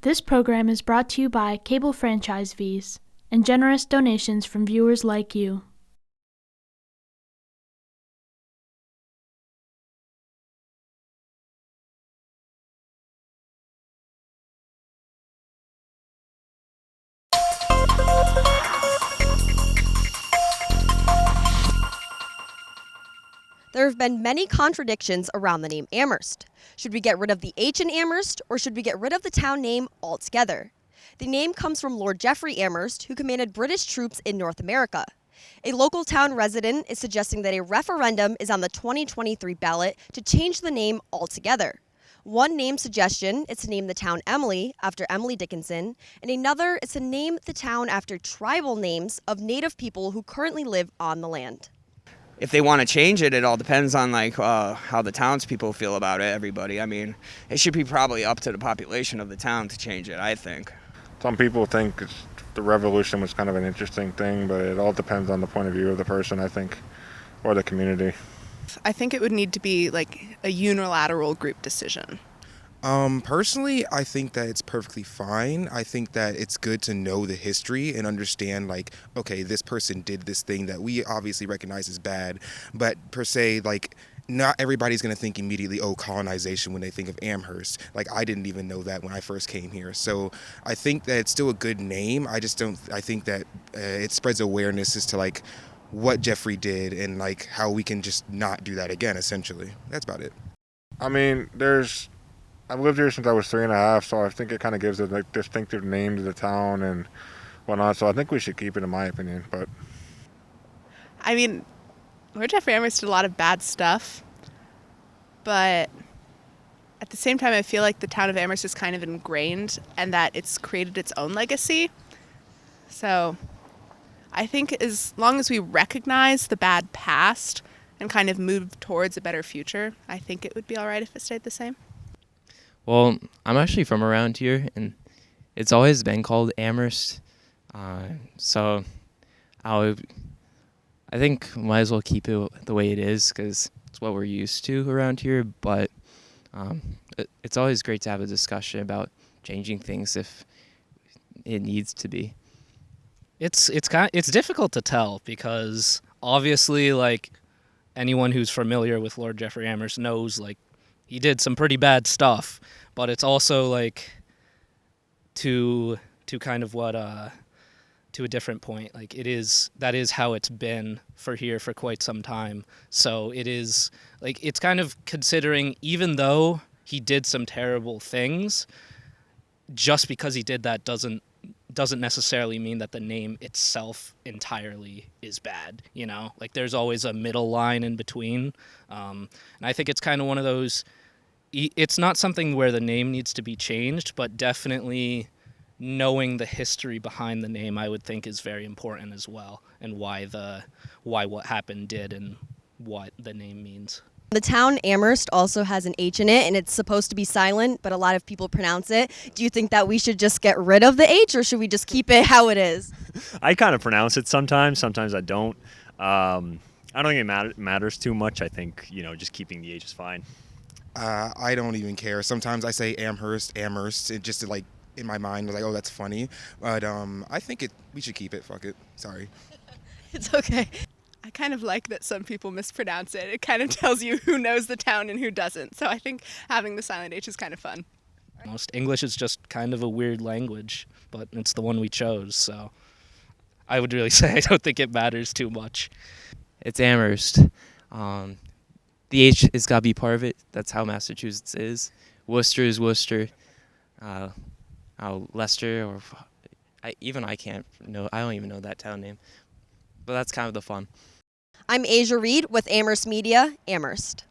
This program is brought to you by cable franchise fees and generous donations from viewers like you. There have been many contradictions around the name Amherst. Should we get rid of the H in Amherst, or should we get rid of the town name altogether? The name comes from Lord Geoffrey Amherst, who commanded British troops in North America. A local town resident is suggesting that a referendum is on the 2023 ballot to change the name altogether. One name suggestion is to name the town Emily after Emily Dickinson, and another is to name the town after tribal names of Native people who currently live on the land. If they want to change it, it all depends on how the townspeople feel about it. Everybody, I mean, it should be probably up to the population of the town to change it, I think. Some people think the revolution was kind of an interesting thing, but it all depends on the point of view of the person, I think, or the community. I think it would need to be like a unilateral group decision. Personally, I think that it's perfectly fine. I think that it's good to know the history and understand, like, okay, this person did this thing that we obviously recognize as bad, but per se, like, not everybody's going to think immediately, oh, colonization when they think of Amherst. Like, I didn't even know that when I first came here. So I think that it's still a good name. I think that it spreads awareness as to, like, what Jeffrey did and, like, how we can just not do that again, essentially. That's about it. I mean, I've lived here since I was 3.5, so I think it kind of gives a distinctive name to the town and whatnot. So I think we should keep it, in my opinion. But I mean, Lord Geoffrey Amherst did a lot of bad stuff, but at the same time, I feel like the town of Amherst is kind of ingrained and that it's created its own legacy. So I think as long as we recognize the bad past and kind of move towards a better future, I think it would be all right if it stayed the same. Well, I'm actually from around here, and it's always been called Amherst. So I think might as well keep it the way it is because it's what we're used to around here. But it's always great to have a discussion about changing things if it needs to be. It's difficult to tell because obviously, like, anyone who's familiar with Lord Geoffrey Amherst knows, like, he did some pretty bad stuff, but it's also like to kind of what to a different point. Like that is how it's been for here for quite some time. So it is like it's kind of considering even though he did some terrible things, just because he did that doesn't necessarily mean that the name itself entirely is bad, you know? Like, there's always a middle line in between. And I think it's kind of one of those, it's not something where the name needs to be changed, but definitely knowing the history behind the name, I would think, is very important as well, and why what happened did and what the name means. The town Amherst also has an H in it, and it's supposed to be silent, but a lot of people pronounce it. Do you think that we should just get rid of the H, or should we just keep it how it is? I kind of pronounce it sometimes I don't. I don't think it matters too much. I think, just keeping the H is fine. I don't even care. Sometimes I say Amherst, it just like in my mind, like, oh, that's funny. But I think we should keep it. Fuck it. Sorry. It's okay. I kind of like that some people mispronounce it. It kind of tells you who knows the town and who doesn't. So I think having the silent H is kind of fun. Most English is just kind of a weird language, but it's the one we chose. So I would really say I don't think it matters too much. It's Amherst. The H has got to be part of it. That's how Massachusetts is. Worcester is Worcester. Leicester, or I don't even know that town name. But that's kind of the fun. I'm Asia Reed with Amherst Media, Amherst.